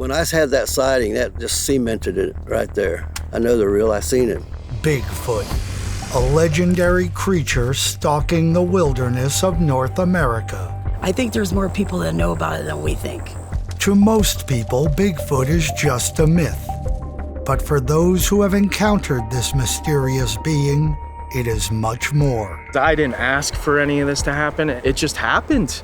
When I had that sighting, that just cemented it right there. I know they're real, I seen it. Bigfoot, a legendary creature stalking the wilderness of North America. I think there's more people that know about it than we think. To most people, Bigfoot is just a myth. But for those who have encountered this mysterious being, it is much more. I didn't ask for any of this to happen. It just happened.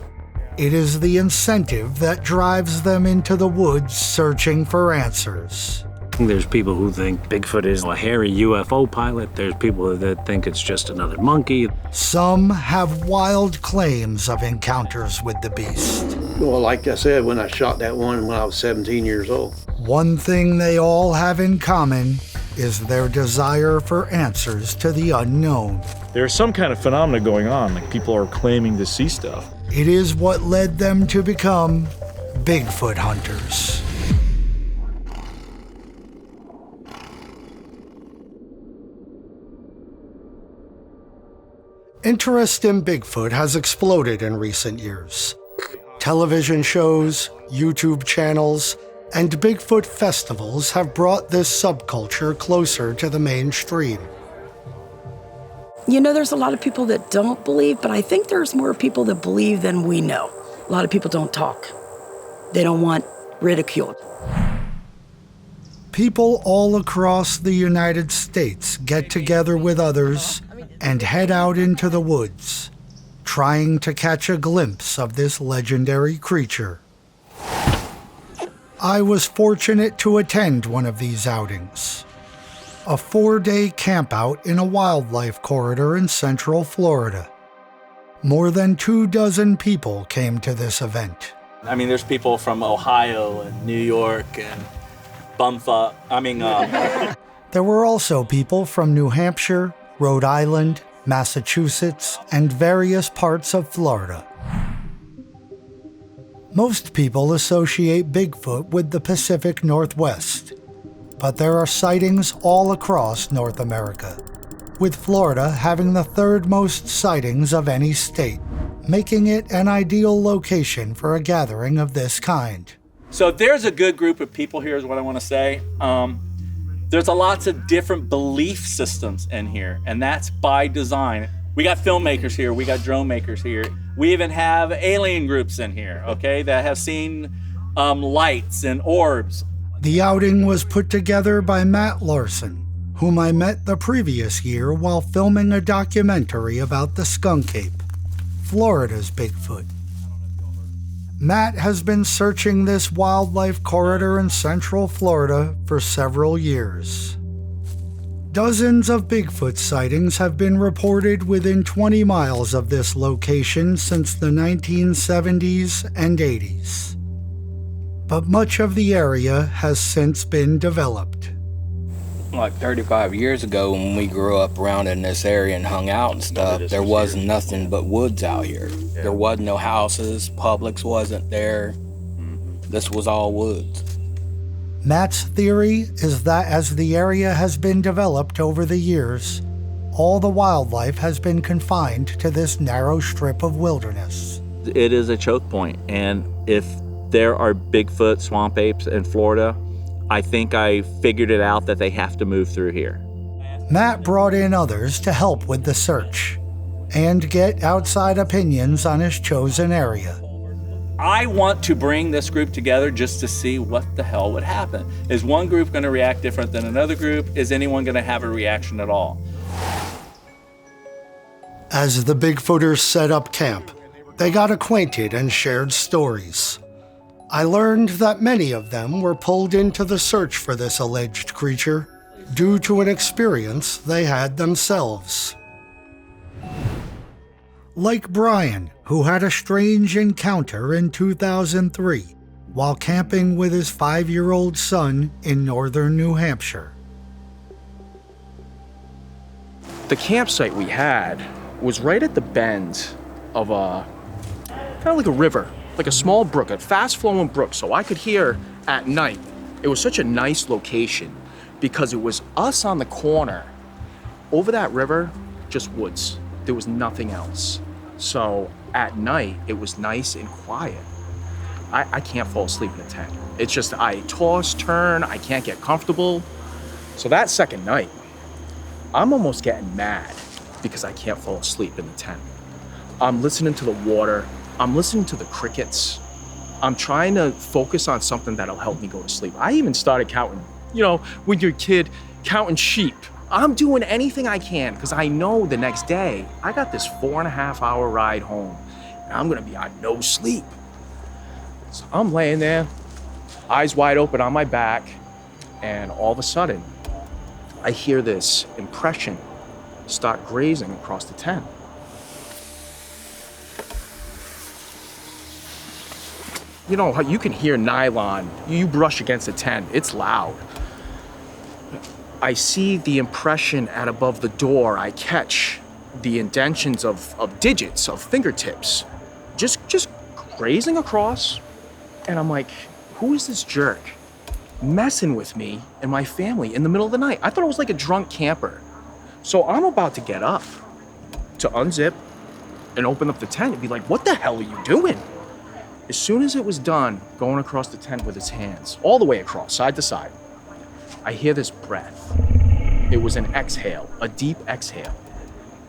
It is the incentive that drives them into the woods searching for answers. There's people who think Bigfoot is a hairy UFO pilot. There's people that think it's just another monkey. Some have wild claims of encounters with the beast. Well, like I said, when I shot that one when I was 17 years old. One thing they all have in common is their desire for answers to the unknown. There's some kind of phenomena going on, like people are claiming to see stuff. It is what led them to become Bigfoot hunters. Interest in Bigfoot has exploded in recent years. Television shows, YouTube channels, and Bigfoot festivals have brought this subculture closer to the mainstream. You know, there's a lot of people that don't believe, but I think there's more people that believe than we know. A lot of people don't talk. They don't want ridiculed. People all across the United States get together with others and head out into the woods, trying to catch a glimpse of this legendary creature. I was fortunate to attend one of these outings, a 4-day campout in a wildlife corridor in Central Florida. More than 24 people came to this event. I mean, there's people from Ohio and New York and Bumfuck. There were also people from New Hampshire, Rhode Island, Massachusetts, and various parts of Florida. Most people associate Bigfoot with the Pacific Northwest, but there are sightings all across North America, with Florida having the third most sightings of any state, making it an ideal location for a gathering of this kind. So there's a good group of people here is what I want to say. There's lots of different belief systems in here, and that's by design. We got filmmakers here, we got drone makers here. We even have alien groups in here, okay, that have seen lights and orbs. The outing was put together by Matt Larson, whom I met the previous year while filming a documentary about the skunk ape, Florida's Bigfoot. Matt has been searching this wildlife corridor in Central Florida for several years. Dozens of Bigfoot sightings have been reported within 20 miles of this location since the 1970s and 80s. But much of the area has since been developed. Like 35 years ago when we grew up around in this area and hung out and stuff, there was nothing but woods out here. Yeah. There was no houses, Publix wasn't there. This was all woods. Matt's theory is that as the area has been developed over the years, all the wildlife has been confined to this narrow strip of wilderness. It is a choke point, and if there are Bigfoot swamp apes in Florida, I think I figured it out that they have to move through here. Matt brought in others to help with the search and get outside opinions on his chosen area. I want to bring this group together just to see what the hell would happen. Is one group going to react different than another group? Is anyone going to have a reaction at all? As the Bigfooters set up camp, they got acquainted and shared stories. I learned that many of them were pulled into the search for this alleged creature due to an experience they had themselves. Like Brian, who had a strange encounter in 2003 while camping with his 5-year-old son in northern New Hampshire. The campsite we had was right at the bend of kind of like a river, like a small brook, a fast-flowing brook, so I could hear at night. It was such a nice location because it was us on the corner. Over that river, just woods. There was nothing else. So at night, it was nice and quiet. I can't fall asleep in a tent. It's just, I toss, turn, I can't get comfortable. So that second night, I'm almost getting mad because I can't fall asleep in the tent. I'm listening to the water. I'm listening to the crickets. I'm trying to focus on something that'll help me go to sleep. I even started counting, you know, when you're a kid, counting sheep. I'm doing anything I can because I know the next day I got this 4.5-hour ride home and I'm gonna be on no sleep. So I'm laying there, eyes wide open on my back, and all of a sudden, I hear this impression start grazing across the tent. You know how you can hear nylon, you brush against a tent, it's loud. I see the impression at above the door. I catch the indentions of digits, of fingertips, just grazing across. And I'm like, who is this jerk messing with me and my family in the middle of the night? I thought it was like a drunk camper. So I'm about to get up to unzip and open up the tent and be like, what the hell are you doing? As soon as it was done, going across the tent with his hands, all the way across, side to side, I hear this breath. It was an exhale, a deep exhale.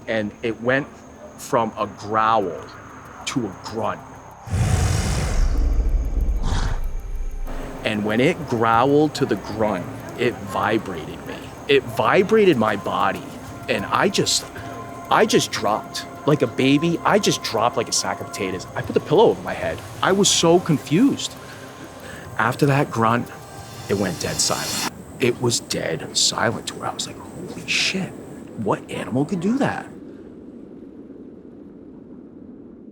And it went from a growl to a grunt. And when it growled to the grunt, it vibrated me. It vibrated my body. And I just dropped. Like a baby, I just dropped like a sack of potatoes. I put the pillow over my head. I was so confused. After that grunt, it went dead silent. It was dead silent to where I was like, holy shit, what animal could do that?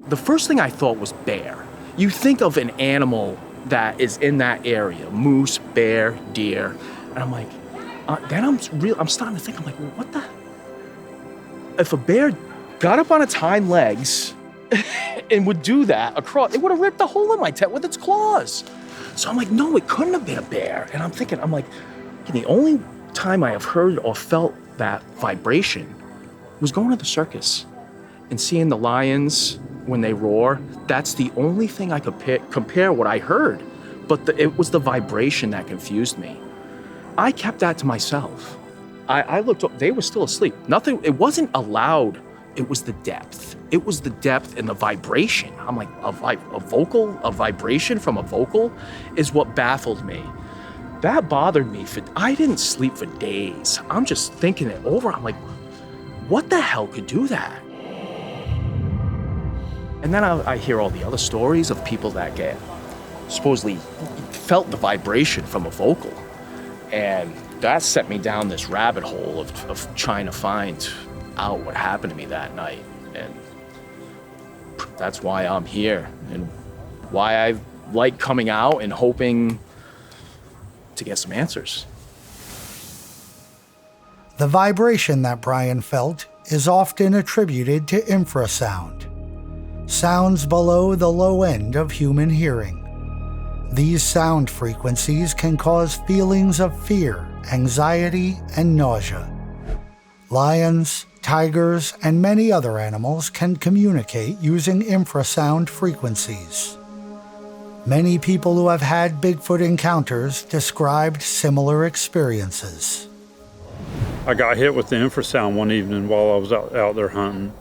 The first thing I thought was bear. You think of an animal that is in that area, moose, bear, deer, and I'm like, then I'm starting to think, I'm like, well, what the? If a bear got up on its hind legs and would do that across, it would have ripped a hole in my tent with its claws. So I'm like, no, it couldn't have been a bear. And I'm like, the only time I have heard or felt that vibration was going to the circus and seeing the lions when they roar. That's the only thing I could compare what I heard. But it was the vibration that confused me. I kept that to myself. I looked up, they were still asleep. Nothing, it wasn't a loud, it was the depth. It was the depth and the vibration. I'm like, a vibration from a vocal is what baffled me. That bothered me. I didn't sleep for days. I'm just thinking it over. I'm like, what the hell could do that? And then I hear all the other stories of people that supposedly felt the vibration from a vocal. And that set me down this rabbit hole of trying to find out what happened to me that night. And that's why I'm here and why I like coming out and hoping to get some answers. The vibration that Brian felt is often attributed to infrasound, sounds below the low end of human hearing. These sound frequencies can cause feelings of fear, anxiety, and nausea. Lions, tigers, and many other animals can communicate using infrasound frequencies. Many people who have had Bigfoot encounters described similar experiences. I got hit with the infrasound one evening while I was out there hunting,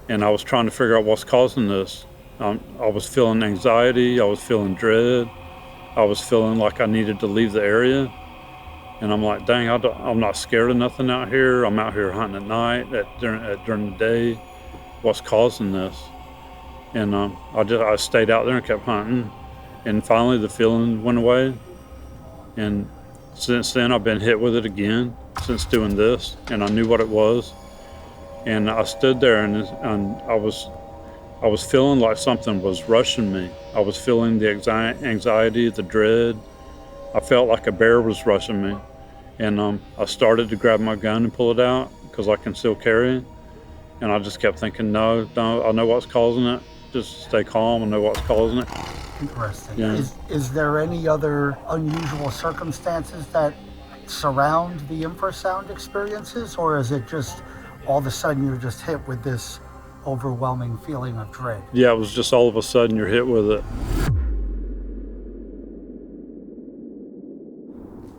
and I was trying to figure out what's causing this. I was feeling anxiety, I was feeling dread, I was feeling like I needed to leave the area. And I'm like, dang, I'm not scared of nothing out here. I'm out here hunting at night, during the day. What's causing this? And I stayed out there and kept hunting. And finally the feeling went away. And since then I've been hit with it again since doing this. And I knew what it was. And I stood there and I was feeling like something was rushing me. I was feeling the anxiety, the dread. I felt like a bear was rushing me. And I started to grab my gun and pull it out because I can still carry it. And I just kept thinking, no, I know what's causing it. Just stay calm, I know what's causing it. Interesting. Yeah. Is there any other unusual circumstances that surround the infrasound experiences? Or is it just all of a sudden you're just hit with this overwhelming feeling of dread? Yeah, it was just all of a sudden you're hit with it.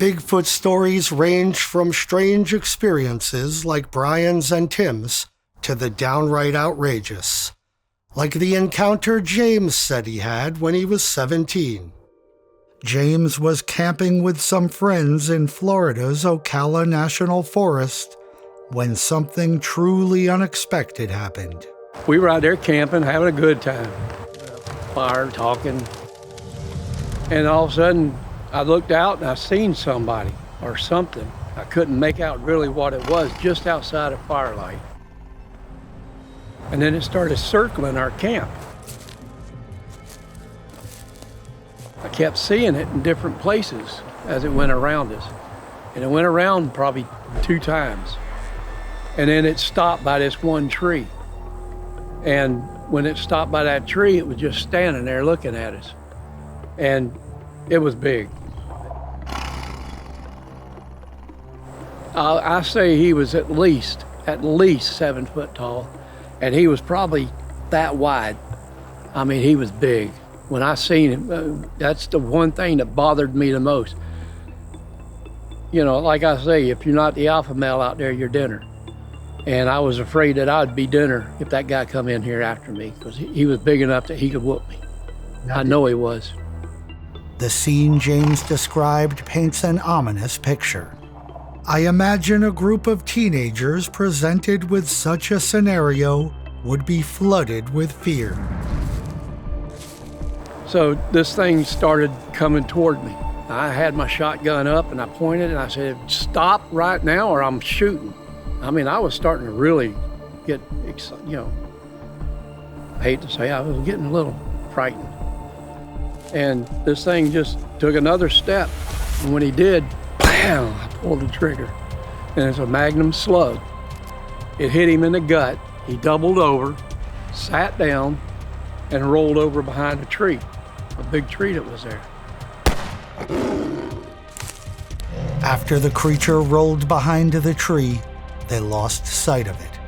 Bigfoot stories range from strange experiences like Brian's and Tim's to the downright outrageous, like the encounter James said he had when he was 17. James was camping with some friends in Florida's Ocala National Forest when something truly unexpected happened. We were out there camping, having a good time. Fire, talking. And all of a sudden, I looked out and I seen somebody or something. I couldn't make out really what it was, just outside of firelight. And then it started circling our camp. I kept seeing it in different places as it went around us. And it went around probably 2 times. And then it stopped by this one tree. And when it stopped by that tree, it was just standing there looking at us. And it was big. I say he was at least 7 foot tall. And he was probably that wide. I mean, he was big. When I seen him, that's the one thing that bothered me the most. You know, like I say, if you're not the alpha male out there, you're dinner. And I was afraid that I'd be dinner if that guy come in here after me, because he was big enough that he could whoop me. I know he was. The scene James described paints an ominous picture. I imagine a group of teenagers presented with such a scenario would be flooded with fear. So this thing started coming toward me. I had my shotgun up and I pointed and I said, "Stop right now or I'm shooting." I mean, I was starting to really get excited, you know. I hate to say I was getting a little frightened. And this thing just took another step. And when he did, bam, I pulled the trigger. And it's a Magnum slug. It hit him in the gut. He doubled over, sat down, and rolled over behind a tree, a big tree that was there. After the creature rolled behind the tree, they lost sight of it.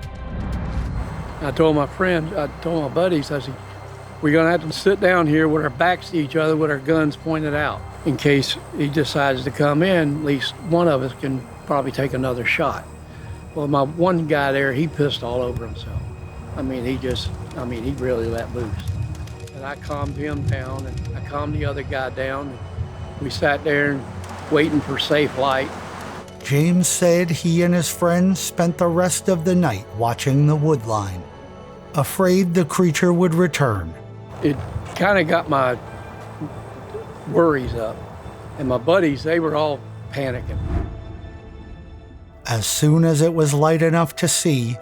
I told my friends, I told my buddies, I said, we're gonna have to sit down here with our backs to each other with our guns pointed out. In case he decides to come in, at least one of us can probably take another shot. Well, my one guy there, he pissed all over himself. I mean, he really let loose. And I calmed him down and I calmed the other guy down. And we sat there waiting for safe light. James said he and his friends spent the rest of the night watching the wood line, afraid the creature would return. It kind of got my worries up. And my buddies, they were all panicking. As soon as it was light enough to see,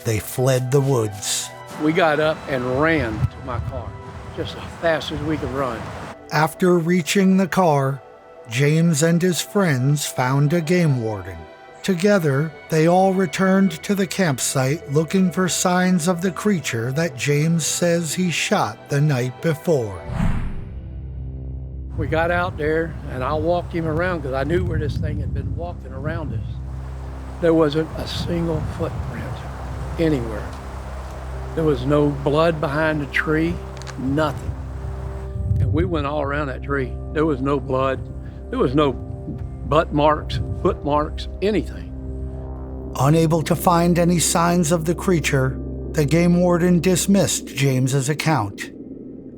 they fled the woods. We got up and ran to my car, just as fast as we could run. After reaching the car, James and his friends found a game warden. Together, they all returned to the campsite looking for signs of the creature that James says he shot the night before. We got out there and I walked him around because I knew where this thing had been walking around us. There wasn't a single footprint anywhere. There was no blood behind the tree, nothing. And we went all around that tree. There was no blood. There was no butt marks, foot marks, anything. Unable to find any signs of the creature, the game warden dismissed James's account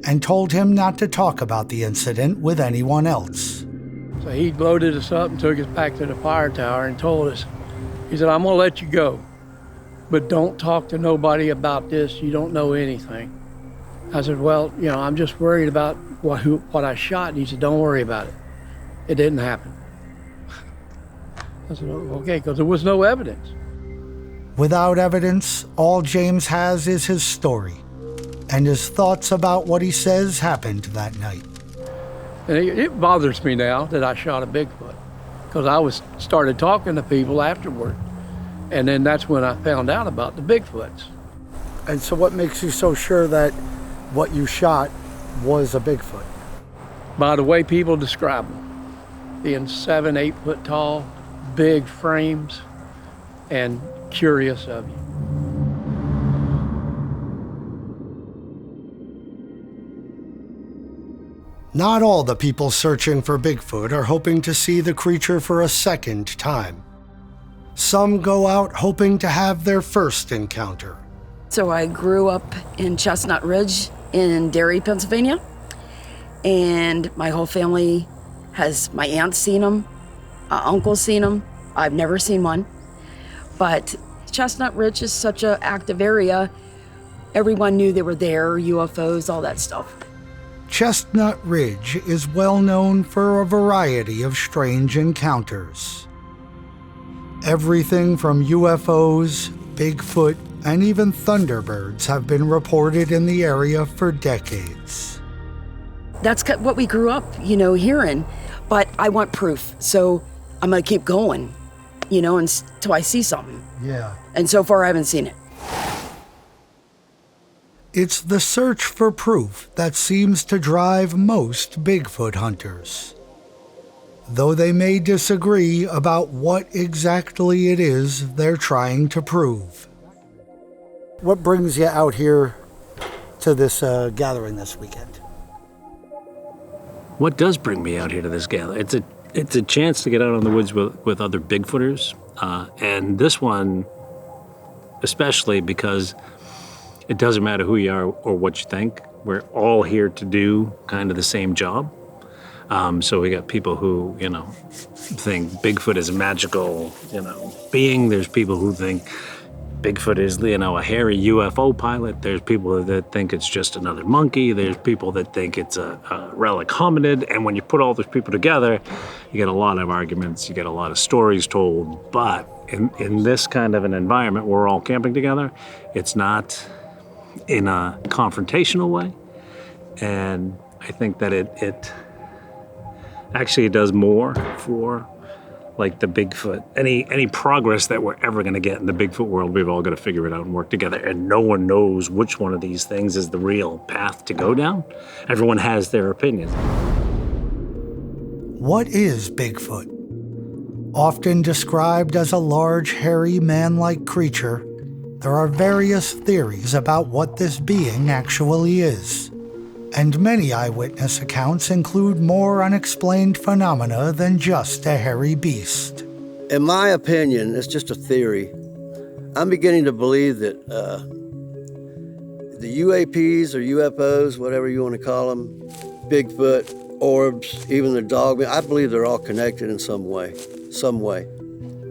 and told him not to talk about the incident with anyone else. So he loaded us up and took us back to the fire tower and told us, he said, "I'm gonna let you go, but don't talk to nobody about this. You don't know anything." I said, "Well, you know, I'm just worried about what I shot." And he said, "Don't worry about it. It didn't happen." I said, "Okay," because there was no evidence. Without evidence, all James has is his story and his thoughts about what he says happened that night. And it bothers me now that I shot a Bigfoot, because I started talking to people afterward. And then that's when I found out about the Bigfoots. And so what makes you so sure that what you shot was a Bigfoot? By the way people describe them, being 7, 8 foot tall, big frames, and curious of you. Not all the people searching for Bigfoot are hoping to see the creature for a second time. Some go out hoping to have their first encounter. So I grew up in Chestnut Ridge in Derry, Pennsylvania. And my whole family my aunt's seen them, uncle's seen them. I've never seen one. But Chestnut Ridge is such an active area. Everyone knew they were there, UFOs, all that stuff. Chestnut Ridge is well known for a variety of strange encounters. Everything from UFOs, Bigfoot, and even Thunderbirds have been reported in the area for decades. That's what we grew up, hearing. But I want proof, so I'm gonna keep going, until I see something. Yeah. And so far, I haven't seen it. It's the search for proof that seems to drive most Bigfoot hunters. Though they may disagree about what exactly it is they're trying to prove. What brings you out here to this gathering this weekend? What does bring me out here to this gathering? It's a chance to get out in the woods with other Bigfooters, and this one especially because it doesn't matter who you are or what you think. We're all here to do kind of the same job. So we got people who, think Bigfoot is a magical, being. There's people who think Bigfoot is, a hairy UFO pilot. There's people that think it's just another monkey. There's people that think it's a relic hominid. And when you put all those people together, you get a lot of arguments, you get a lot of stories told. But in this kind of an environment where we're all camping together, it's not in a confrontational way. And I think that it actually does more for like the Bigfoot. Any progress that we're ever going to get in the Bigfoot world, we've all got to figure it out and work together. And no one knows which one of these things is the real path to go down. Everyone has their opinion. What is Bigfoot? Often described as a large, hairy, man-like creature, there are various theories about what this being actually is. And many eyewitness accounts include more unexplained phenomena than just a hairy beast. In my opinion, it's just a theory. I'm beginning to believe that the UAPs or UFOs, whatever you want to call them, Bigfoot, orbs, even the dog, I believe they're all connected in some way.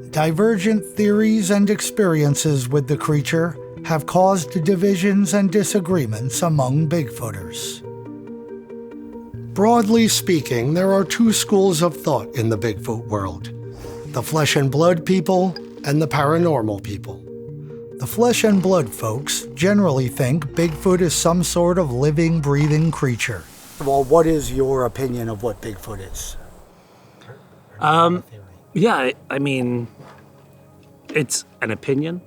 Divergent theories and experiences with the creature have caused divisions and disagreements among Bigfooters. Broadly speaking, there are two schools of thought in the Bigfoot world: the flesh and blood people and the paranormal people. The flesh and blood folks generally think Bigfoot is some sort of living, breathing creature. Well, what is your opinion of what Bigfoot is? Yeah, I mean, it's an opinion,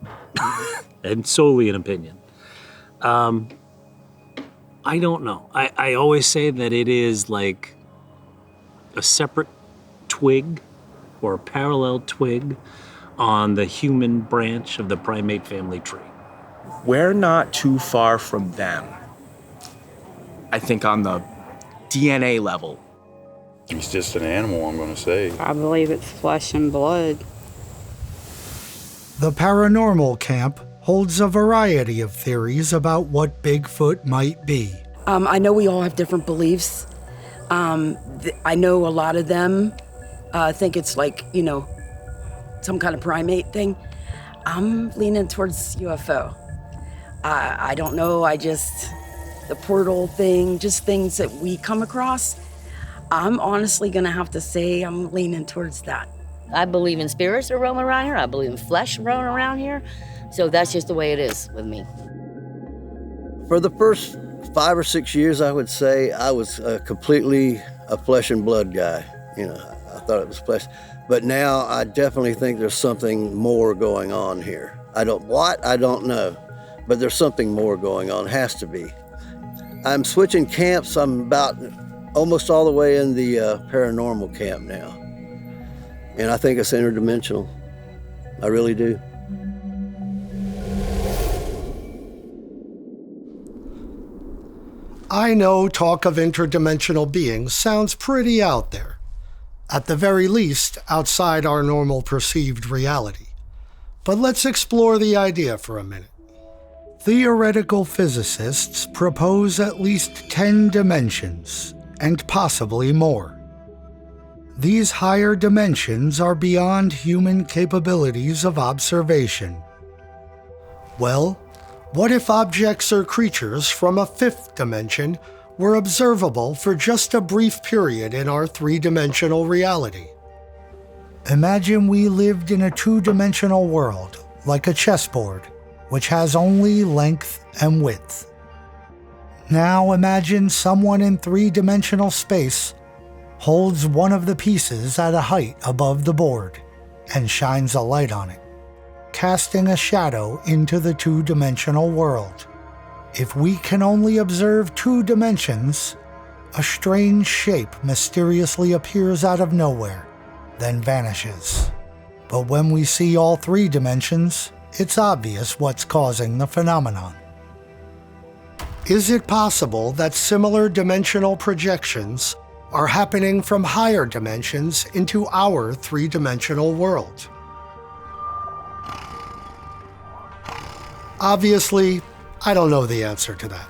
and solely an opinion. I don't know. I always say that it is like a separate twig or a parallel twig on the human branch of the primate family tree. We're not too far from them. I think on the DNA level. He's just an animal, I'm going to say. I believe it's flesh and blood. The paranormal camp holds a variety of theories about what Bigfoot might be. I know we all have different beliefs. I know a lot of them think it's like, some kind of primate thing. I'm leaning towards UFO. I don't know, the portal thing, just things that we come across. I'm honestly gonna have to say I'm leaning towards that. I believe in spirits that roam around here. I believe in flesh roaming around here. So that's just the way it is with me. For the first 5 or 6 years, I would say I was completely a flesh and blood guy. I thought it was flesh. But now I definitely think there's something more going on here. I don't know. But there's something more going on, has to be. I'm switching camps. I'm about almost all the way in the paranormal camp now. And I think it's interdimensional. I really do. I know talk of interdimensional beings sounds pretty out there, at the very least outside our normal perceived reality. But let's explore the idea for a minute. Theoretical physicists propose at least 10 dimensions, and possibly more. These higher dimensions are beyond human capabilities of observation. Well, what if objects or creatures from a fifth dimension were observable for just a brief period in our three-dimensional reality? Imagine we lived in a two-dimensional world, like a chessboard, which has only length and width. Now imagine someone in three-dimensional space holds one of the pieces at a height above the board and shines a light on it, casting a shadow into the two-dimensional world. If we can only observe 2 dimensions, a strange shape mysteriously appears out of nowhere, then vanishes. But when we see all 3 dimensions, it's obvious what's causing the phenomenon. Is it possible that similar dimensional projections are happening from higher dimensions into our 3-dimensional world? Obviously, I don't know the answer to that,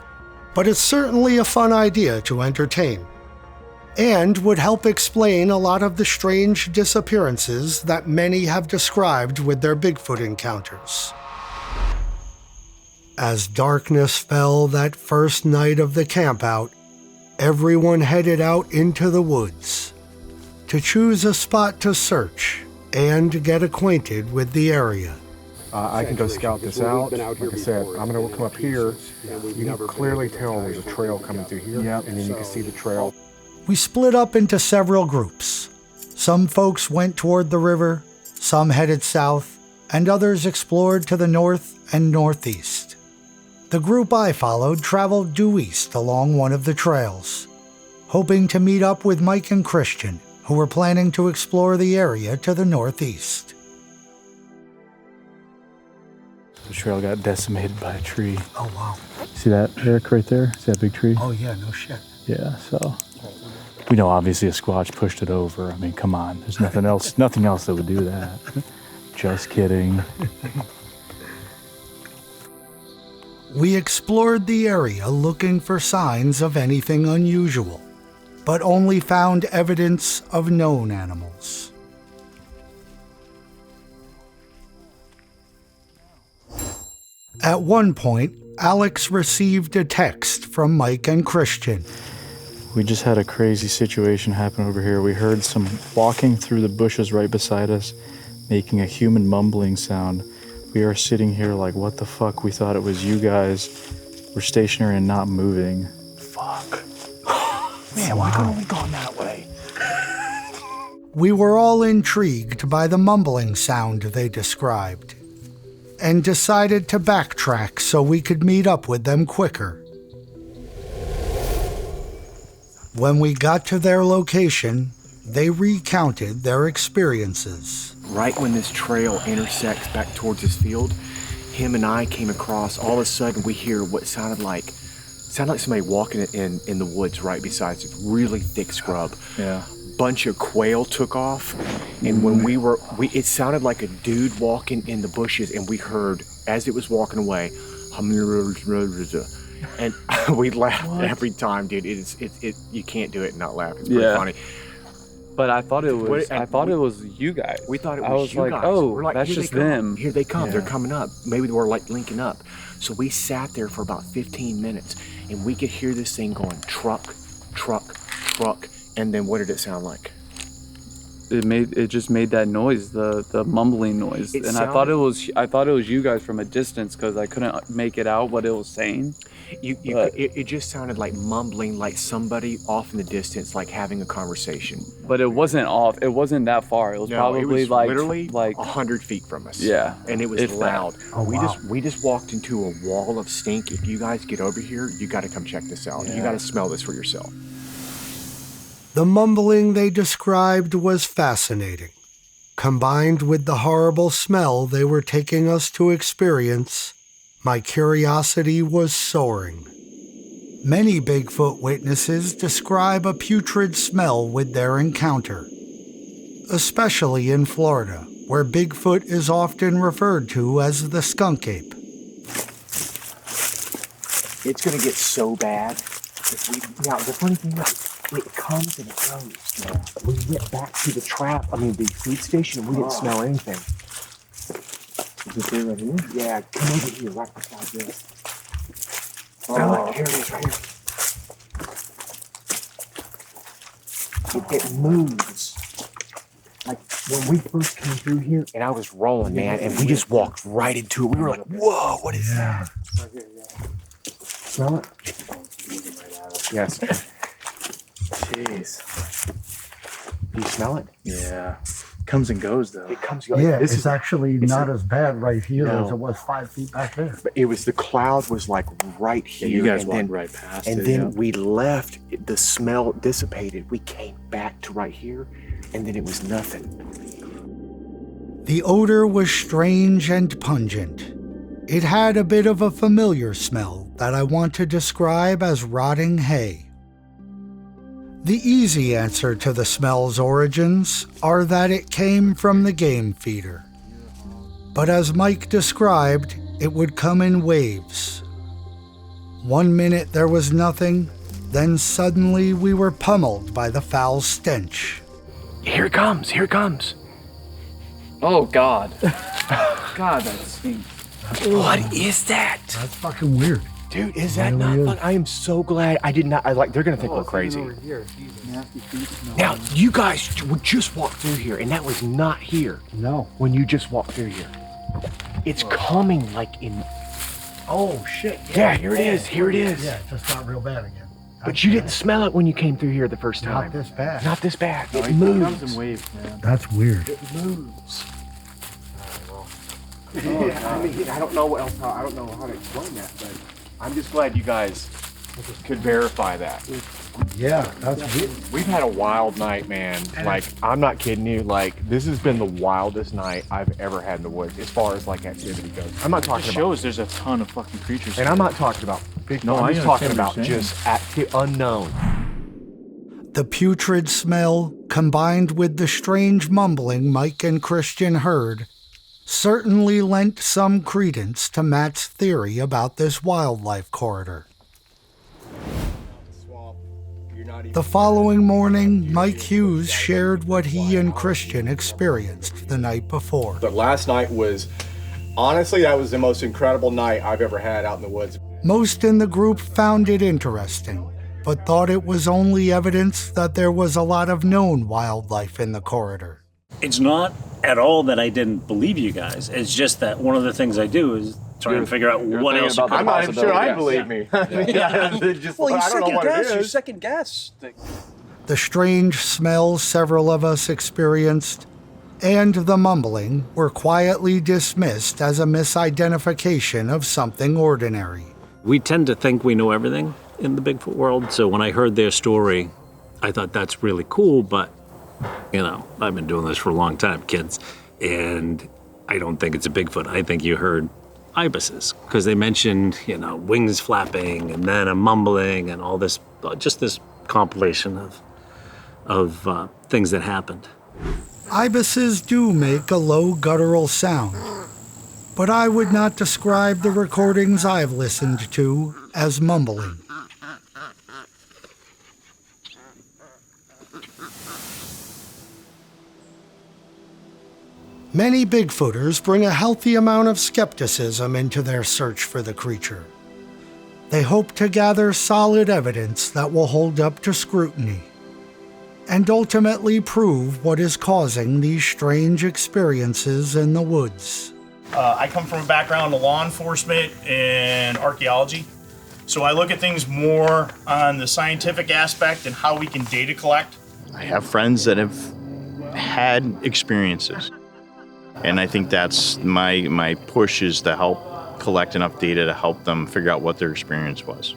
but it's certainly a fun idea to entertain, and would help explain a lot of the strange disappearances that many have described with their Bigfoot encounters. As darkness fell that first night of the campout, everyone headed out into the woods to choose a spot to search and get acquainted with the area. I can go scout this out. Like I said, I'm going to come up here. You can clearly tell there's a trail coming through here, and then you can see the trail. We split up into several groups. Some folks went toward the river, some headed south, and others explored to the north and northeast. The group I followed traveled due east along one of the trails, hoping to meet up with Mike and Christian, who were planning to explore the area to the northeast. The trail got decimated by a tree. Oh, wow. See that, Erik, right there? See that big tree? Oh, yeah, no shit. Yeah, so we know obviously a squatch pushed it over. I mean, come on. There's nothing else that would do that. Just kidding. We explored the area looking for signs of anything unusual, but only found evidence of known animals. At one point, Alex received a text from Mike and Christian. We just had a crazy situation happen over here. We heard some walking through the bushes right beside us, making a human mumbling sound. We are sitting here like, what the fuck? We thought it was you guys. We're stationary and not moving. Fuck. Man, why couldn't we have gone that way? We were all intrigued by the mumbling sound they described, and decided to backtrack so we could meet up with them quicker. When we got to their location, they recounted their experiences. Right when this trail intersects back towards this field, him and I came across, all of a sudden we hear what sounded like somebody walking in the woods right beside us. It's really thick scrub. Yeah. Bunch of quail took off, and when it sounded like a dude walking in the bushes, and we heard as it was walking away, and we laughed every time, dude. You can't do it and not laugh. It's pretty funny. But I thought it was you guys. We thought it was I was you like, guys. oh, We're like, that's here just they come. them. Here they come. Yeah. They're coming up. Maybe we're like linking up. So we sat there for about 15 minutes, and we could hear this thing going truck, truck, truck. And then what did it sound like? It just made that noise, the mumbling noise. I thought it was you guys from a distance because I couldn't make it out what it was saying. It just sounded like mumbling, like somebody off in the distance, like having a conversation. But it wasn't off. It wasn't that far. It was probably literally like 100 feet from us. Yeah, and it was loud. Oh, We just walked into a wall of stink. If you guys get over here, you got to come check this out. Yeah. You got to smell this for yourself. The mumbling they described was fascinating. Combined with the horrible smell they were taking us to experience, my curiosity was soaring. Many Bigfoot witnesses describe a putrid smell with their encounter, especially in Florida, where Bigfoot is often referred to as the skunk ape. It's gonna get so bad. Now, the funny thing is, it comes and it goes. Yeah. We went back to the the food station, and we didn't smell anything. Is it there right here? Yeah, come over here, right beside this. Oh, here it is, right here. It moves. Like, when we first came through here, and I was rolling, man, and we just walked right into it. We were like, whoa, what is that? Right here, yeah. Smell it? Yes. Jeez. Do you smell it? Yeah. Comes and goes, though. It comes and goes. Yeah, it's actually not as bad right here No. as it was 5 feet back there. But it was, the cloud was like right here. Yeah, you guys and walked then, right past and it, then yeah. we left, the smell dissipated. We came back to right here, and then it was nothing. The odor was strange and pungent. It had a bit of a familiar smell that I want to describe as rotting hay. The easy answer to the smell's origins are that it came from the game feeder. But as Mike described, it would come in waves. 1 minute there was nothing, then suddenly we were pummeled by the foul stench. Here it comes, here it comes. Oh, God. God, that stinks. What is that? That's fucking weird. Dude, is that not fun? I am so glad I did not, they're gonna think we're crazy. Now, you guys would just walk through here, and that was not here. No. When you just walked through here. It's coming like in, Oh, shit. yeah, here it is, here it is. Yeah, just not real bad again. But you didn't smell it when you came through here the first time. Not this bad. Not this bad. No, It it comes moves. in waves, man. That's weird. It moves. Yeah, I mean, I don't know what else. I don't know how to explain that, but I'm just glad you guys could verify that. Yeah, that's weird. We've had a wild night, man. Like, I'm not kidding you. Like, this has been the wildest night I've ever had in the woods, as far as like activity goes. I'm not It talking about, shows there's a ton of fucking creatures. and I'm not talking about big. No, I'm I just talking understand what about you're just unknown. The putrid smell, combined with the strange mumbling Mike and Christian heard, certainly lent some credence to Matt's theory about this wildlife corridor. The following morning, Mike Hughes shared what he and Christian experienced the night before. But last night was, honestly, that was the most incredible night I've ever had out in the woods. Most in the group found it interesting, but thought it was only evidence that there was a lot of known wildlife in the corridor. It's not at all that I didn't believe you guys. It's just that one of the things I do is try and figure out what else. I'm not even sure I believe me. Well, you second guess. You second guess. The strange smells several of us experienced and the mumbling were quietly dismissed as a misidentification of something ordinary. We tend to think we know everything in the Bigfoot world, so when I heard their story, I thought that's really cool, but, you know, I've been doing this for a long time, kids, and I don't think it's a Bigfoot. I think you heard ibises, because they mentioned, you know, wings flapping and then a mumbling and all this, just this compilation of things that happened. Ibises do make a low guttural sound, but I would not describe the recordings I've listened to as mumbling. Many Bigfooters bring a healthy amount of skepticism into their search for the creature. They hope to gather solid evidence that will hold up to scrutiny and ultimately prove what is causing these strange experiences in the woods. I come from a background of law enforcement and archaeology, so I look at things more on the scientific aspect and how we can data collect. I have friends that have had experiences, and I think that's my push is to help collect enough data to help them figure out what their experience was.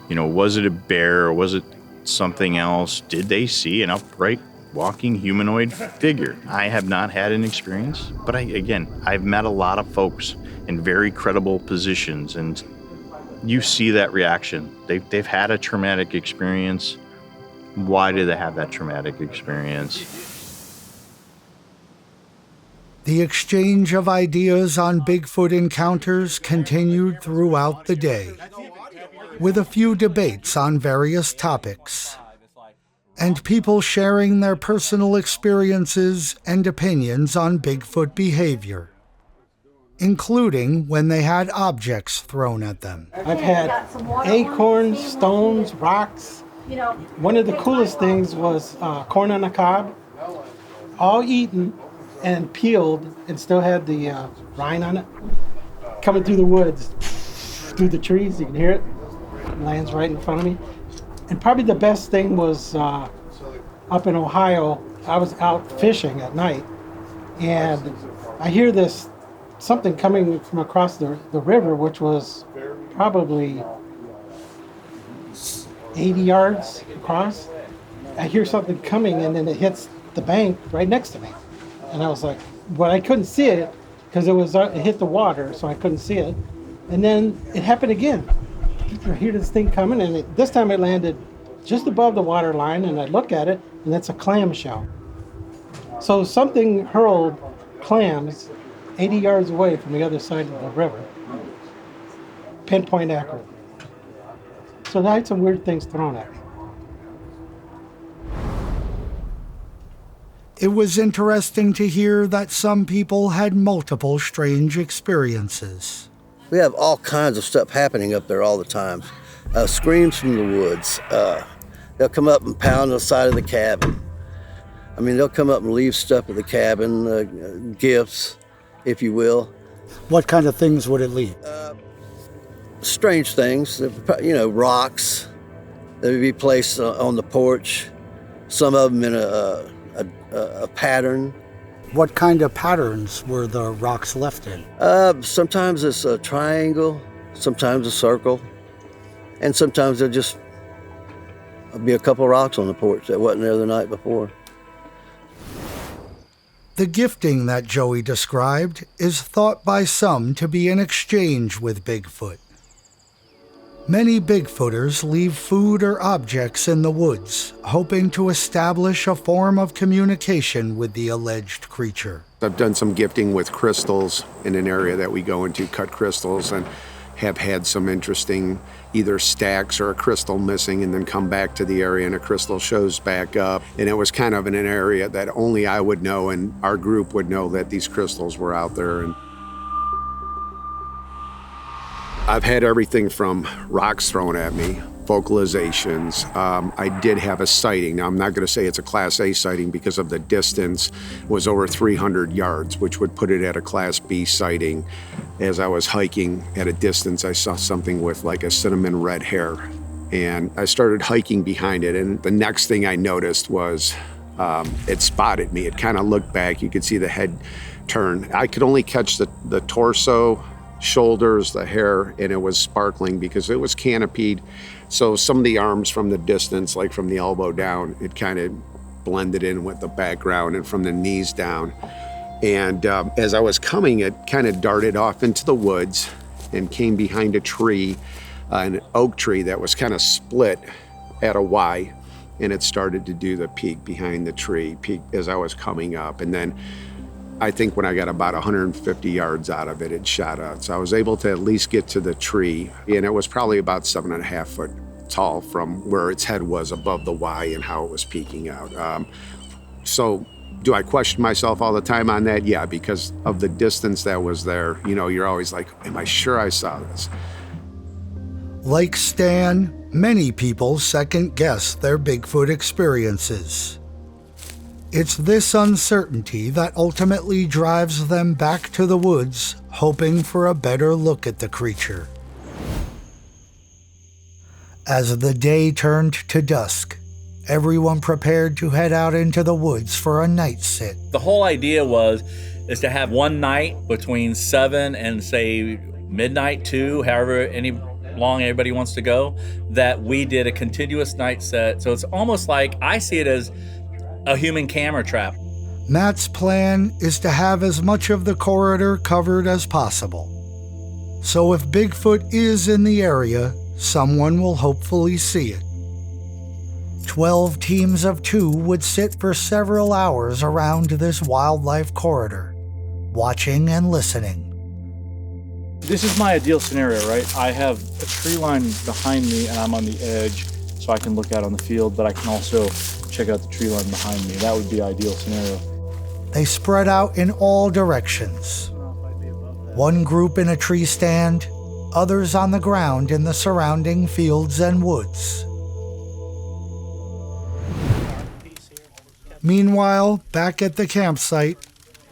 You know, was it a bear or was it something else? Did they see an upright walking humanoid figure? I have not had an experience, but I've met a lot of folks in very credible positions, and you see that reaction. They've had a traumatic experience. Why do they have that traumatic experience? The exchange of ideas on Bigfoot encounters continued throughout the day, with a few debates on various topics, and people sharing their personal experiences and opinions on Bigfoot behavior, including when they had objects thrown at them. I've had acorns, stones, rocks. One of the coolest things was corn on the cob, all eaten and peeled and still had the rind on it. Coming through the woods, through the trees, you can hear it. It lands right in front of me. And probably the best thing was up in Ohio, I was out fishing at night, and I hear this something coming from across the river, which was probably 80 yards across. I hear something coming, and then it hits the bank right next to me. And I was like, but I couldn't see it because it hit the water, so I couldn't see it. And then it happened again. I hear this thing coming, and this time it landed just above the water line, and I look at it, and it's a clamshell. So something hurled clams 80 yards away from the other side of the river. Pinpoint accurate. So I had some weird things thrown at me. It was interesting to hear that some people had multiple strange experiences. We have all kinds of stuff happening up there all the time. Screams from the woods. They'll come up and pound on the side of the cabin. I mean, they'll come up and leave stuff at the cabin, gifts, if you will. What kind of things would it leave? Strange things, rocks that would be placed on the porch. Some of them in a pattern. What kind of patterns were the rocks left in? Sometimes it's a triangle, sometimes a circle, and sometimes there'll just be a couple rocks on the porch that wasn't there the night before. The gifting that Joey described is thought by some to be an exchange with Bigfoot. Many Bigfooters leave food or objects in the woods, hoping to establish a form of communication with the alleged creature. I've done some gifting with crystals in an area that we go into, cut crystals, and have had some interesting either stacks or a crystal missing and then come back to the area and a crystal shows back up. And it was kind of in an area that only I would know and our group would know that these crystals were out there. And I've had everything from rocks thrown at me, vocalizations. I did have a sighting. Now, I'm not going to say it's a Class A sighting because of the distance. It was over 300 yards, which would put it at a Class B sighting. As I was hiking at a distance, I saw something with like a cinnamon red hair. And I started hiking behind it, and the next thing I noticed was it spotted me. It kind of looked back. You could see the head turn. I could only catch the torso, shoulders, the hair, and it was sparkling because it was canopied. So some of the arms from the distance, like from the elbow down, it kind of blended in with the background, and from the knees down. And as I was coming, it kind of darted off into the woods and came behind a tree, an oak tree that was kind of split at a Y, and it started to do the peak behind the tree, peak as I was coming up. And then I think when I got about 150 yards out of it, it shot out. So I was able to at least get to the tree, and it was probably about 7.5 foot tall from where its head was above the Y and how it was peeking out. So do I question myself all the time on that? Yeah, because of the distance that was there. You know, you're always like, am I sure I saw this? Like Stan, many people second-guess their Bigfoot experiences. It's this uncertainty that ultimately drives them back to the woods, hoping for a better look at the creature. As the day turned to dusk, everyone prepared to head out into the woods for a night sit. The whole idea is to have one night between 7 and say midnight, 2, however long everybody wants to go, that we did a continuous night set. So it's almost like, I see it as a human camera trap. Matt's plan is to have as much of the corridor covered as possible. So if Bigfoot is in the area, someone will hopefully see it. 12 teams of 2 would sit for several hours around this wildlife corridor, watching and listening. This is my ideal scenario, right? I have a tree line behind me and I'm on the edge, so I can look out on the field, but I can also check out the tree line behind me. That would be the ideal scenario. They spread out in all directions. One group in a tree stand, others on the ground in the surrounding fields and woods. Meanwhile, back at the campsite,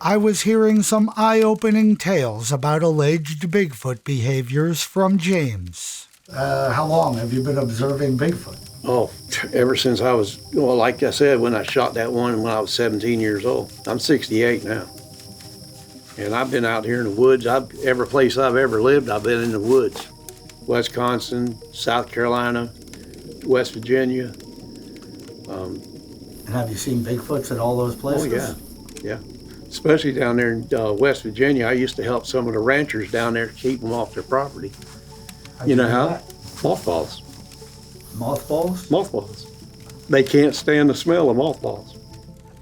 I was hearing some eye-opening tales about alleged Bigfoot behaviors from James. How long have you been observing Bigfoot? Oh, ever since I was, well, like I said, when I shot that one when I was 17 years old. I'm 68 now. And I've been out here in the woods. Every place I've ever lived, I've been in the woods. Wisconsin, South Carolina, West Virginia. And have you seen Bigfoots at all those places? Oh, yeah. Especially down there in West Virginia. I used to help some of the ranchers down there to keep them off their property. You know how? Mothballs. Mothballs? Mothballs. They can't stand the smell of mothballs.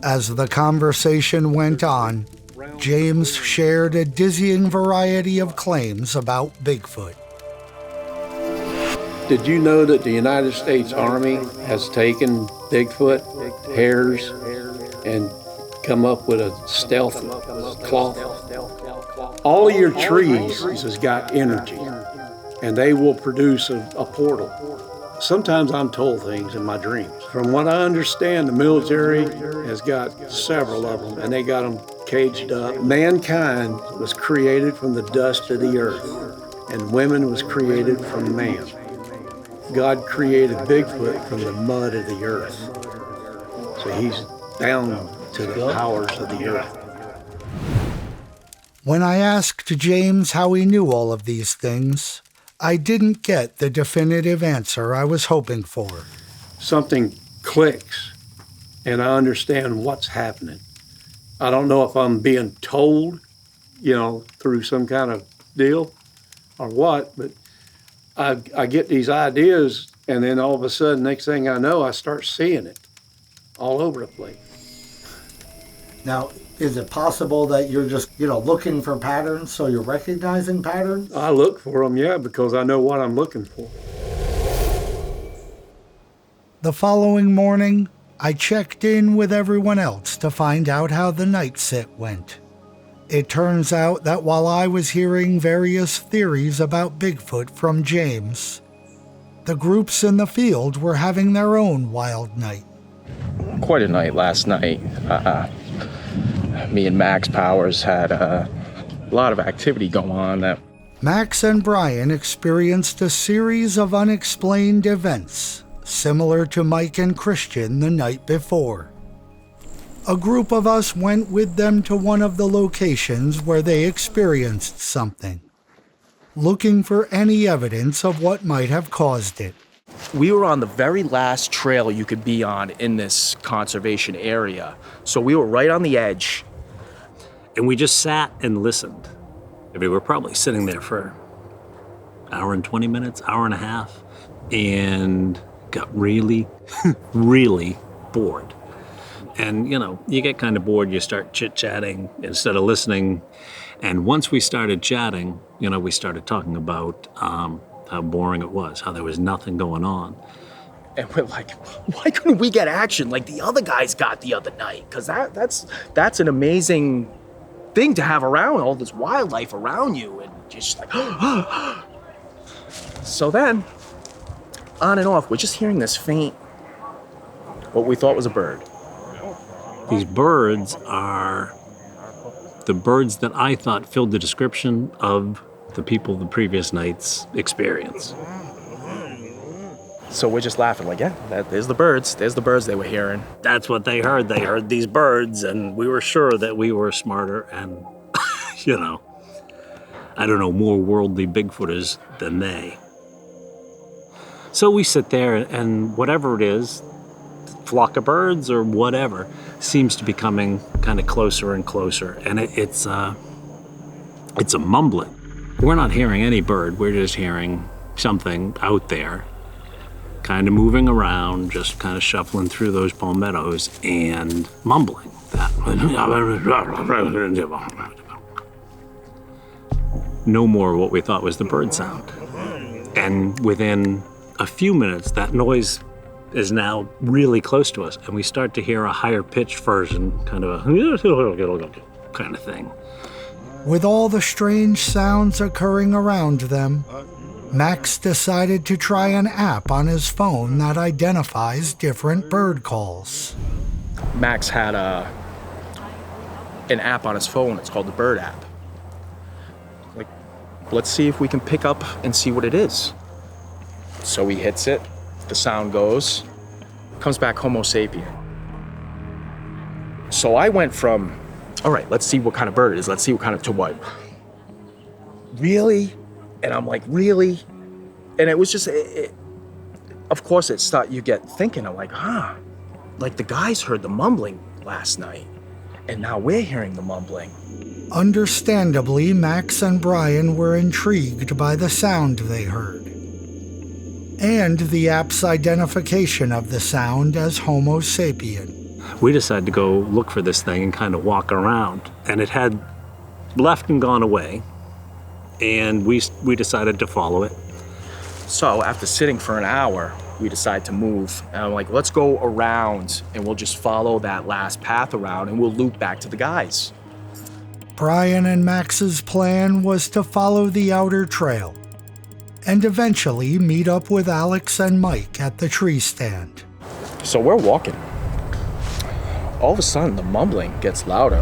As the conversation went on, James shared a dizzying variety of claims about Bigfoot. Did you know that the United States Army has taken Bigfoot hairs and come up with a stealth cloth? All of your trees has got energy, and they will produce a portal. Sometimes I'm told things in my dreams. From what I understand, the military has got several of them, and they got them caged up. Mankind was created from the dust of the earth, and women was created from man. God created Bigfoot from the mud of the earth. So he's bound to the powers of the earth. When I asked James how he knew all of these things, I didn't get the definitive answer I was hoping for. Something clicks, and I understand what's happening. I don't know if I'm being told, through some kind of deal or what, but I get these ideas, and then all of a sudden, next thing I know, I start seeing it all over the place. Now, is it possible that you're just, looking for patterns, so you're recognizing patterns? I look for them, yeah, because I know what I'm looking for. The following morning, I checked in with everyone else to find out how the night sit went. It turns out that while I was hearing various theories about Bigfoot from James, the groups in the field were having their own wild night. Quite a night last night. Me and Max Powers had a lot of activity going on. Max and Brian experienced a series of unexplained events, similar to Mike and Christian the night before. A group of us went with them to one of the locations where they experienced something, looking for any evidence of what might have caused it. We were on the very last trail you could be on in this conservation area. So we were right on the edge. And we just sat and listened. We were probably sitting there for an hour and 20 minutes, hour and a half, and got really, really bored. And, you get kind of bored, you start chit-chatting instead of listening. And once we started chatting, we started talking about how boring it was, how there was nothing going on. And we're like, why couldn't we get action like the other guys got the other night? Because that's an amazing thing to have around, all this wildlife around you, and just like, So then, on and off, we're just hearing this faint, what we thought was a bird. These birds are the birds that I thought filled the description of the people the previous night's experience. So we're just laughing like, yeah, there's the birds they were hearing. That's what they heard. They heard these birds, and we were sure that we were smarter and, I don't know, more worldly Bigfooters than they. So we sit there, and whatever it is, flock of birds or whatever, seems to be coming kind of closer and closer. And it's a mumbling. We're not hearing any bird, we're just hearing something out there, kind of moving around, just kind of shuffling through those palmettos and mumbling that. No more what we thought was the bird sound. And within a few minutes, that noise is now really close to us, and we start to hear a higher pitched version, kind of a kind of thing. With all the strange sounds occurring around them, Max decided to try an app on his phone that identifies different bird calls. Max had an app on his phone. It's called the Bird app. Like, let's see if we can pick up and see what it is. So he hits it, the sound goes, comes back Homo sapien. So I went from, all right, let's see what kind of bird it is. Let's see what kind of, to what? Really? And I'm like, really? And it was just, of course, you get thinking, I'm like, like the guys heard the mumbling last night, and now we're hearing the mumbling. Understandably, Max and Brian were intrigued by the sound they heard, and the app's identification of the sound as Homo sapien. We decided to go look for this thing and kind of walk around, and it had left and gone away, and we decided to follow it. So after sitting for an hour, we decided to move, and I'm like, let's go around and we'll just follow that last path around and we'll loop back to the guys. Brian and Max's plan was to follow the outer trail and eventually meet up with Alex and Mike at the tree stand. So we're walking. All of a sudden, the mumbling gets louder.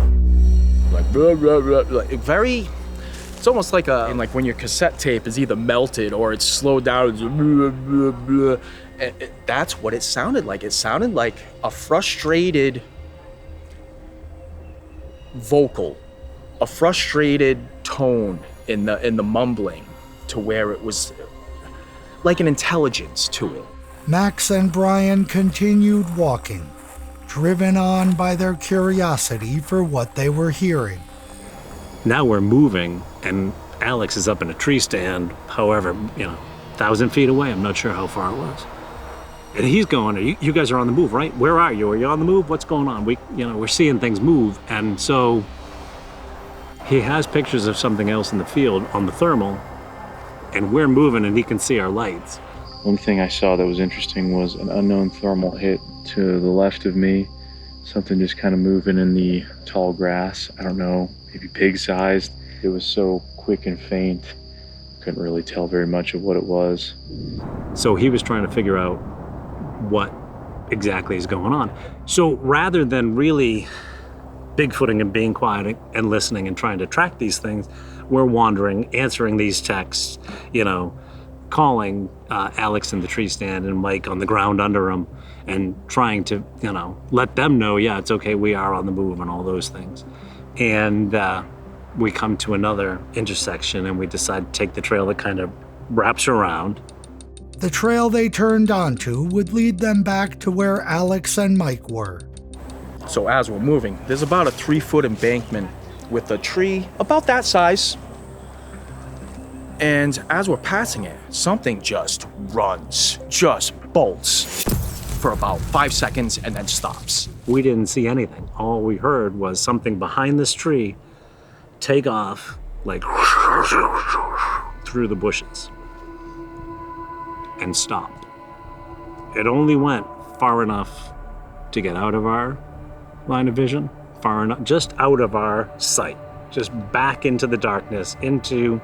Like, blah, blah, blah, like it's almost like like when your cassette tape is either melted or it's slowed down. It's blah, blah, blah. And that's what it sounded like. It sounded like a frustrated vocal, a frustrated tone in the mumbling, to where it was like an intelligence to it. Max and Brian continued walking, driven on by their curiosity for what they were hearing. Now we're moving, and Alex is up in a tree stand, however, 1,000 feet away. I'm not sure how far it was. And he's going, you guys are on the move, right? Where are you? Are you on the move? What's going on? We're seeing things move. And so he has pictures of something else in the field on the thermal, and we're moving and he can see our lights. One thing I saw that was interesting was an unknown thermal hit to the left of me. Something just kind of moving in the tall grass. I don't know, maybe pig-sized. It was so quick and faint, couldn't really tell very much of what it was. So he was trying to figure out what exactly is going on. So rather than really Bigfooting and being quiet and listening and trying to track these things, we're wandering, answering these texts, calling Alex in the tree stand and Mike on the ground under him, and trying to, let them know, yeah, it's okay, we are on the move and all those things. And we come to another intersection and we decide to take the trail that kind of wraps around. The trail they turned onto would lead them back to where Alex and Mike were. So as we're moving, there's about a 3-foot embankment with a tree about that size. And as we're passing it, something just runs, just bolts for about 5 seconds and then stops. We didn't see anything. All we heard was something behind this tree take off, like through the bushes and stop. It only went far enough to get out of our line of vision, far enough, just out of our sight, just back into the darkness, into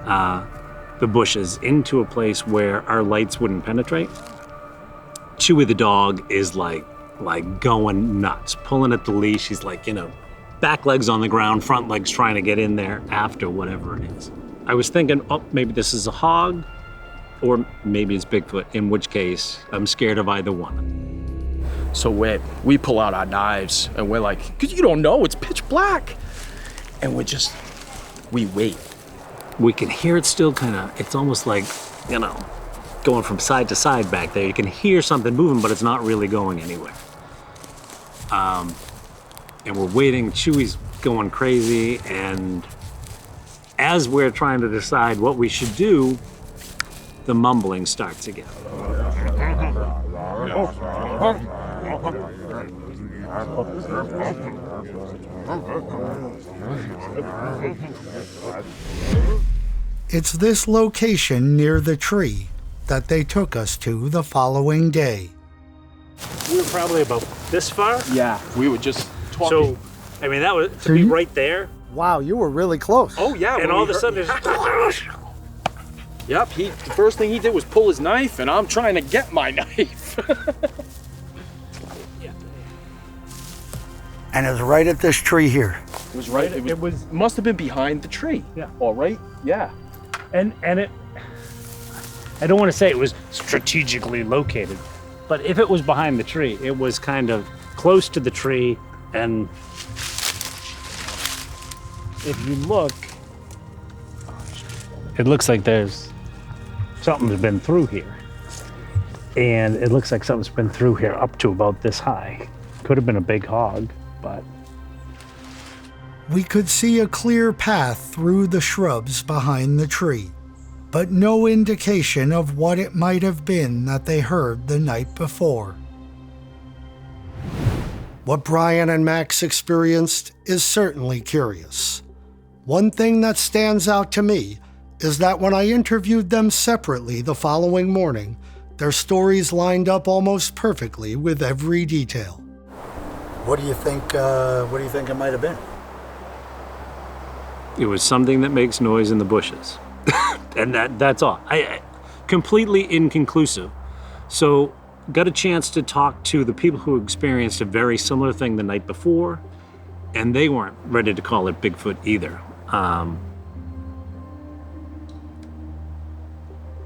the bushes, into a place where our lights wouldn't penetrate. Chewy the dog is like going nuts, pulling at the leash. He's like, back legs on the ground, front legs trying to get in there after whatever it is. I was thinking, maybe this is a hog, or maybe it's Bigfoot, in which case I'm scared of either one. So we pull out our knives and we're like, because you don't know, it's pitch black. And we wait. We can hear it still it's almost like, going from side to side back there. You can hear something moving, but it's not really going anywhere. And we're waiting, Chewy's going crazy, and as we're trying to decide what we should do, the mumbling starts again. It's this location near the tree that they took us to the following day. We were probably about this far. Yeah, we were just talking. So, I mean, that was to be right there. Wow, you were really close. Oh yeah, And all of a sudden, yep. The first thing he did was pull his knife, and I'm trying to get my knife. And it was right at this tree here. It was right. It must have been behind the tree. Yeah. All right. Yeah. And it, I don't want to say it was strategically located, but if it was behind the tree, it was kind of close to the tree. And if you look, it looks like something's been through here. And it looks like something's been through here up to about this high. Could have been a big hog, but We could see a clear path through the shrubs behind the tree, but no indication of what it might have been that they heard the night before. What Brian and Max experienced is certainly curious. One thing that stands out to me is that when I interviewed them separately the following morning, their stories lined up almost perfectly with every detail. What do you think it might have been? it was something that makes noise in the bushes. And that's all. I completely inconclusive. So got a chance to talk to the people who experienced a very similar thing the night before, and they weren't ready to call it Bigfoot either.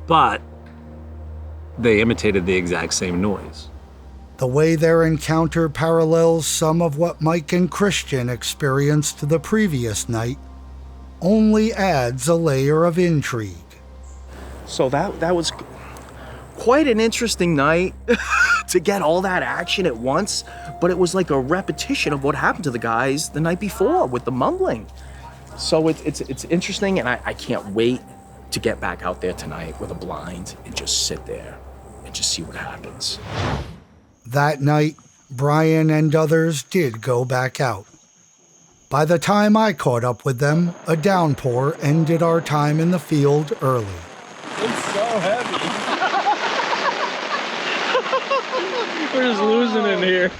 But they imitated the exact same noise. The way their encounter parallels some of what Mike and Christian experienced the previous night only adds a layer of intrigue. So that was quite an interesting night to get all that action at once, but it was like a repetition of what happened to the guys the night before with the mumbling. So it's interesting, and I can't wait to get back out there tonight with a blind and just sit there and just see what happens. That night, Brian and others did go back out. By the time I caught up with them, a downpour ended our time in the field early. It's so heavy. We're just losing it here.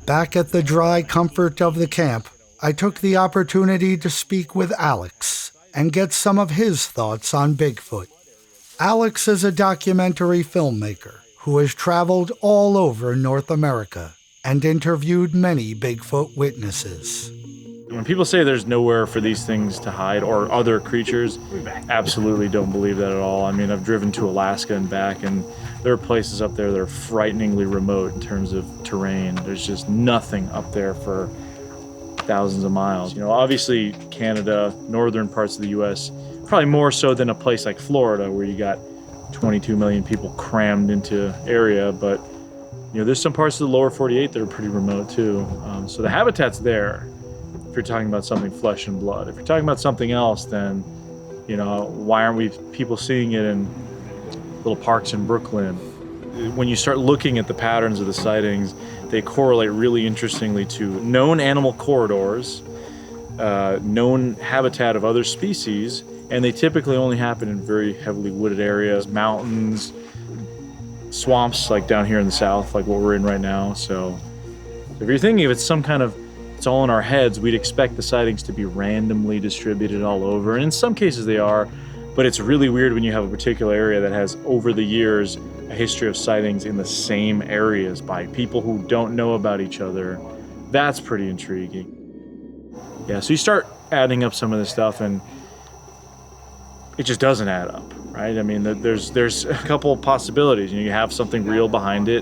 Back at the dry comfort of the camp, I took the opportunity to speak with Alex and get some of his thoughts on Bigfoot. Alex is a documentary filmmaker who has traveled all over North America and interviewed many Bigfoot witnesses. When people say there's nowhere for these things to hide or other creatures, absolutely don't believe that at all. I mean, I've driven to Alaska and back, and there are places up there that are frighteningly remote in terms of terrain. There's just nothing up there for thousands of miles. You know, obviously Canada, northern parts of the US, probably more so than a place like Florida where you got 22 million people crammed into area, but you know, there's some parts of the lower 48 that are pretty remote too. So the habitat's there if you're talking about something flesh and blood. If you're talking about something else, then, you know, why aren't we people seeing it in little parks in Brooklyn? When you start looking at the patterns of the sightings, they correlate really interestingly to known animal corridors, known habitat of other species, and they typically only happen in very heavily wooded areas, mountains, swamps like down here in the south, like what we're in right now. So if you're thinking of it's some kind of, it's all in our heads, we'd expect the sightings to be randomly distributed all over. And in some cases they are, but it's really weird when you have a particular area that has over the years a history of sightings in the same areas by people who don't know about each other. That's pretty intriguing. Yeah, so you start adding up some of this stuff and it just doesn't add up, right? I mean, there's a couple of possibilities. You have something real behind it,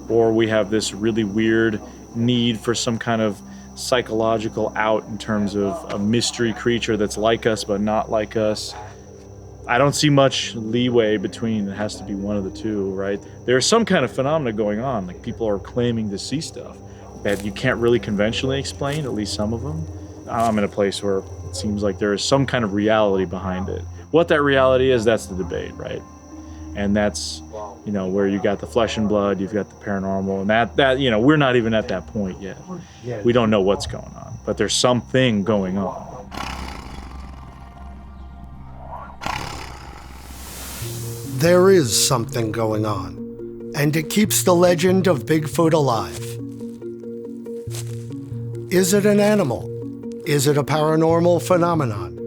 or we have this really weird need for some kind of psychological out in terms of a mystery creature that's like us but not like us. I don't see much leeway between. It has to be one of the two, right? There's some kind of phenomena going on, like people are claiming to see stuff that you can't really conventionally explain, at least some of them. I'm in a place where it seems like there is some kind of reality behind it. What that reality is, that's the debate, right? And that's, you know, where you got the flesh and blood, you've got the paranormal, and that you know, we're not even at that point yet. We don't know what's going on, but there's something going on. There is something going on, and it keeps the legend of Bigfoot alive. Is it an animal? Is it a paranormal phenomenon?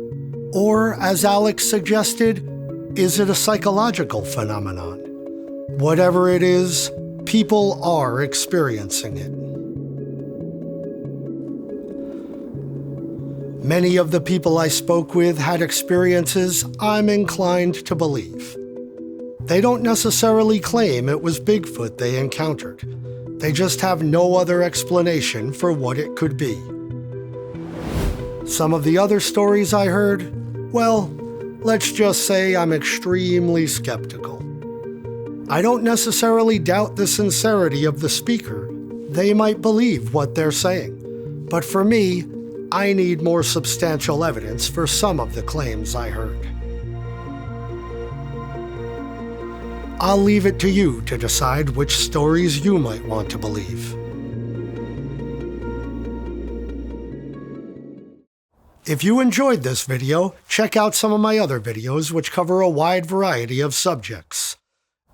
Or, as Alex suggested, is it a psychological phenomenon? Whatever it is, people are experiencing it. Many of the people I spoke with had experiences I'm inclined to believe. They don't necessarily claim it was Bigfoot they encountered. They just have no other explanation for what it could be. Some of the other stories I heard, well, let's just say I'm extremely skeptical. I don't necessarily doubt the sincerity of the speaker. They might believe what they're saying. But for me, I need more substantial evidence for some of the claims I heard. I'll leave it to you to decide which stories you might want to believe. If you enjoyed this video, check out some of my other videos which cover a wide variety of subjects.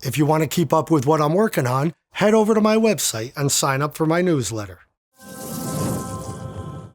If you want to keep up with what I'm working on, head over to my website and sign up for my newsletter.